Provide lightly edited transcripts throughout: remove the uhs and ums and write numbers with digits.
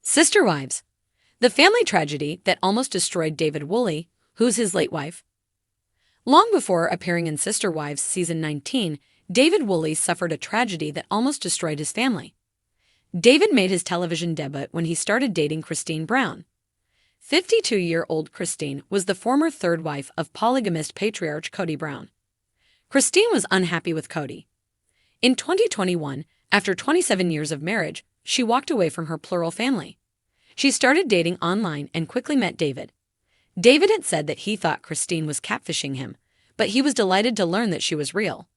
Sister Wives. The family tragedy that almost destroyed David Woolley, who's his late wife. Long before appearing in Sister Wives season 19, David Woolley suffered a tragedy that almost destroyed his family. David made his television debut when he started dating Cristin Brown. 52-year-old Cristin was the former third wife of polygamist patriarch Cody Brown. Cristin was unhappy with Cody. In 2021, after 27 years of marriage, she walked away from her plural family. She started dating online and quickly met David. David had said that he thought Cristin was catfishing him, but he was delighted to learn that she was real.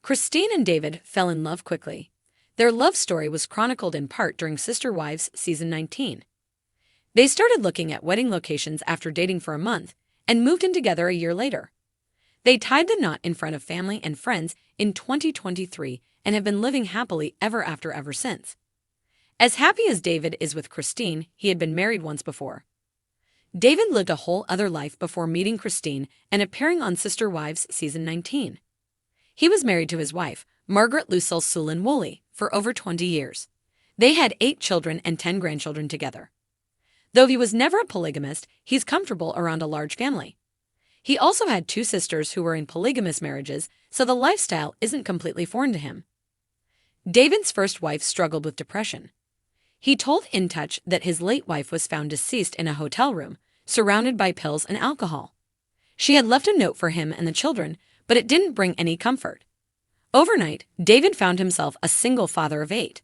Cristin and David fell in love quickly. Their love story was chronicled in part during Sister Wives season 19. They started looking at wedding locations after dating for a month and moved in together a year later. They tied the knot in front of family and friends in 2023 and have been living happily ever since. As happy as David is with Cristin, he had been married once before. David lived a whole other life before meeting Cristin and appearing on Sister Wives season 19. He was married to his wife, Margaret Lucille Sulin Woolley, for over 20 years. They had 8 children and 10 grandchildren together. Though he was never a polygamist, he's comfortable around a large family. He also had 2 sisters who were in polygamous marriages, so the lifestyle isn't completely foreign to him. David's first wife struggled with depression. He told In Touch that his late wife was found deceased in a hotel room, surrounded by pills and alcohol. She had left a note for him and the children, but it didn't bring any comfort. Overnight, David found himself a single father of 8.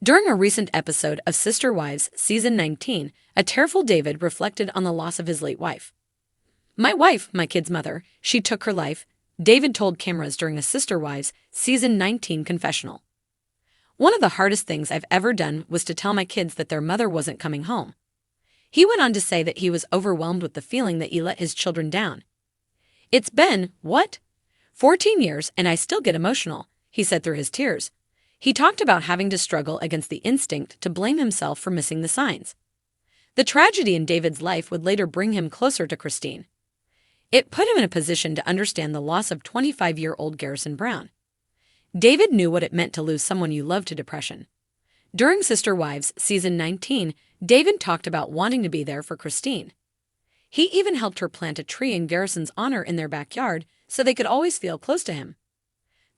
During a recent episode of Sister Wives season 19, a tearful David reflected on the loss of his late wife. "My wife, my kid's mother, she took her life," David told cameras during a Sister Wives season 19 confessional. "One of the hardest things I've ever done was to tell my kids that their mother wasn't coming home." He went on to say that he was overwhelmed with the feeling that he let his children down. "It's been, 14 years and I still get emotional," he said through his tears. He talked about having to struggle against the instinct to blame himself for missing the signs. The tragedy in David's life would later bring him closer to Cristin. It put him in a position to understand the loss of 25-year-old Garrison Brown. David knew what it meant to lose someone you loved to depression. During Sister Wives season 19, David talked about wanting to be there for Cristin. He even helped her plant a tree in Garrison's honor in their backyard so they could always feel close to him.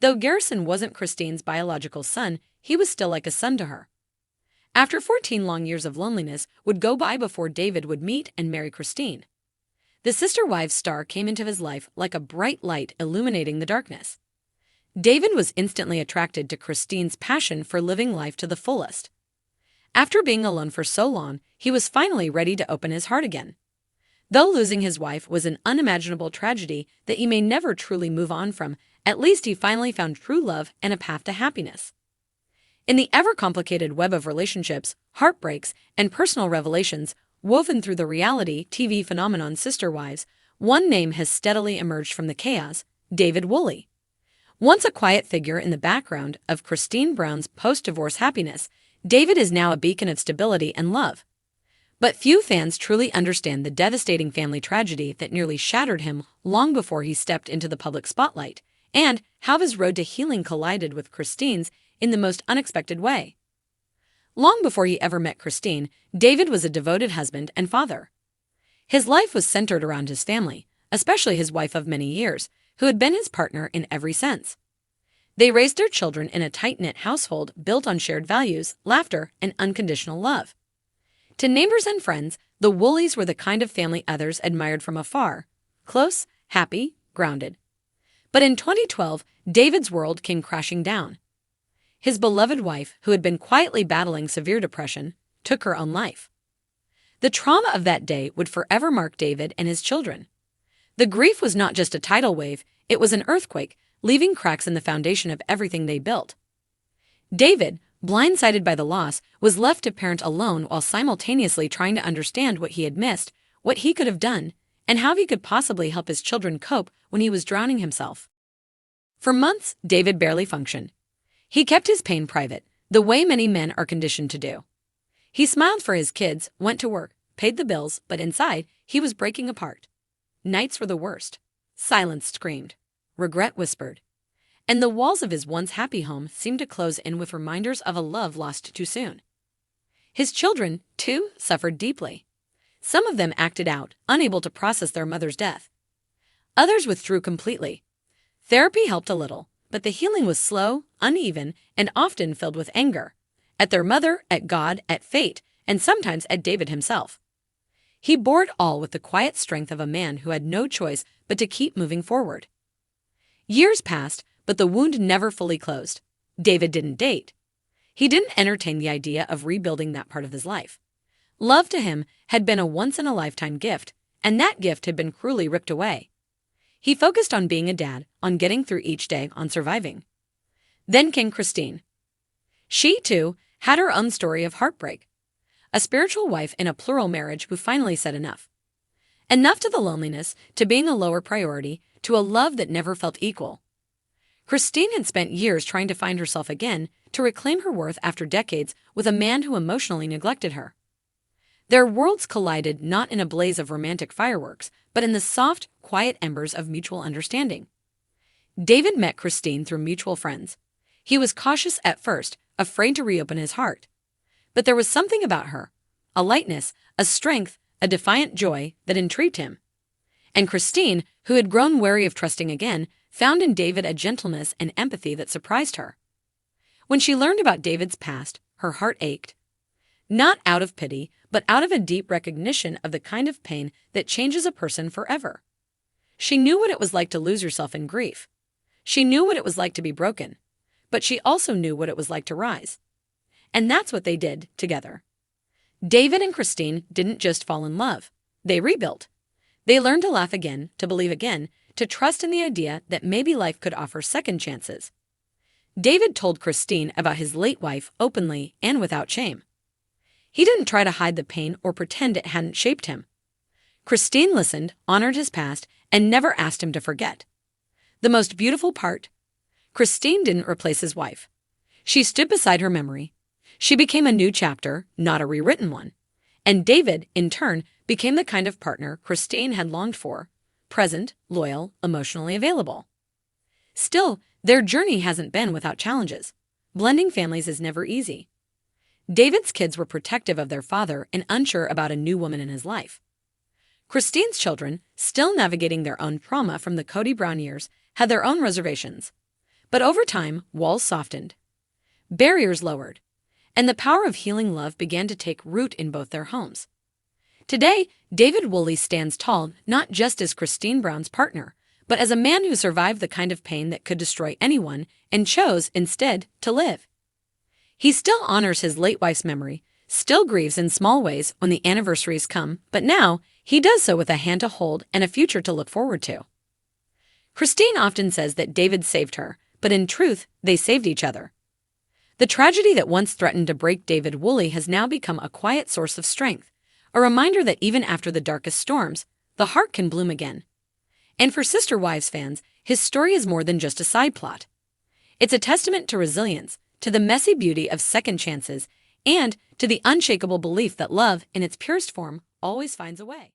Though Garrison wasn't Cristin's biological son, he was still like a son to her. After 14 long years of loneliness would go by before David would meet and marry Cristin. The Sister Wives star came into his life like a bright light illuminating the darkness. David was instantly attracted to Cristin's passion for living life to the fullest. After being alone for so long, he was finally ready to open his heart again. Though losing his wife was an unimaginable tragedy that he may never truly move on from, at least he finally found true love and a path to happiness. In the ever-complicated web of relationships, heartbreaks, and personal revelations woven through the reality TV phenomenon Sister Wives, one name has steadily emerged from the chaos: David Woolley. Once a quiet figure in the background of Cristin Brown's post-divorce happiness, David is now a beacon of stability and love. But few fans truly understand the devastating family tragedy that nearly shattered him long before he stepped into the public spotlight, and how his road to healing collided with Cristin's in the most unexpected way. Long before he ever met Cristin, David was a devoted husband and father. His life was centered around his family, especially his wife of many years, who had been his partner in every sense. They raised their children in a tight-knit household built on shared values, laughter, and unconditional love. To neighbors and friends, the Woolleys were the kind of family others admired from afar: close, happy, grounded. But in 2012, David's world came crashing down. His beloved wife, who had been quietly battling severe depression, took her own life. The trauma of that day would forever mark David and his children. The grief was not just a tidal wave, it was an earthquake, leaving cracks in the foundation of everything they built. David, blindsided by the loss, was left to parent alone while simultaneously trying to understand what he had missed, what he could have done, and how he could possibly help his children cope when he was drowning himself. For months, David barely functioned. He kept his pain private, the way many men are conditioned to do. He smiled for his kids, went to work, paid the bills, but inside, he was breaking apart. Nights were the worst. Silence screamed. Regret whispered. And the walls of his once happy home seemed to close in with reminders of a love lost too soon. His children, too, suffered deeply. Some of them acted out, unable to process their mother's death. Others withdrew completely. Therapy helped a little, but the healing was slow, uneven, and often filled with anger. At their mother, at God, at fate, and sometimes at David himself. He bore it all with the quiet strength of a man who had no choice but to keep moving forward. Years passed, but the wound never fully closed. David didn't date. He didn't entertain the idea of rebuilding that part of his life. Love to him had been a once-in-a-lifetime gift, and that gift had been cruelly ripped away. He focused on being a dad, on getting through each day, on surviving. Then came Cristin. She, too, had her own story of heartbreak. A spiritual wife in a plural marriage who finally said enough. Enough to the loneliness, to being a lower priority, to a love that never felt equal. Cristin had spent years trying to find herself again, to reclaim her worth after decades with a man who emotionally neglected her. Their worlds collided not in a blaze of romantic fireworks, but in the soft, quiet embers of mutual understanding. David met Cristin through mutual friends. He was cautious at first, afraid to reopen his heart. But there was something about her, a lightness, a strength, a defiant joy that intrigued him. And Cristin, who had grown wary of trusting again, found in David a gentleness and empathy that surprised her. When she learned about David's past, her heart ached. Not out of pity, but out of a deep recognition of the kind of pain that changes a person forever. She knew what it was like to lose yourself in grief. She knew what it was like to be broken. But she also knew what it was like to rise. And that's what they did together. David and Cristin didn't just fall in love. They rebuilt. They learned to laugh again, to believe again, to trust in the idea that maybe life could offer second chances. David told Cristin about his late wife openly and without shame. He didn't try to hide the pain or pretend it hadn't shaped him. Cristin listened, honored his past, and never asked him to forget. The most beautiful part? Cristin didn't replace his wife. She stood beside her memory. She became a new chapter, not a rewritten one. And David, in turn, became the kind of partner Cristin had longed for, present, loyal, emotionally available. Still, their journey hasn't been without challenges. Blending families is never easy. David's kids were protective of their father and unsure about a new woman in his life. Cristin's children, still navigating their own trauma from the Cody Brown years, had their own reservations. But over time, walls softened. Barriers lowered. And the power of healing love began to take root in both their homes. Today, David Woolleys stands tall not just as Cristin Brown's partner, but as a man who survived the kind of pain that could destroy anyone and chose, instead, to live. He still honors his late wife's memory, still grieves in small ways when the anniversaries come, but now he does so with a hand to hold and a future to look forward to. Cristin often says that David saved her, but in truth, they saved each other. The tragedy that once threatened to break David Woolleys has now become a quiet source of strength, a reminder that even after the darkest storms, the heart can bloom again. And for Sister Wives fans, his story is more than just a side plot. It's a testament to resilience, to the messy beauty of second chances, and to the unshakable belief that love, in its purest form, always finds a way.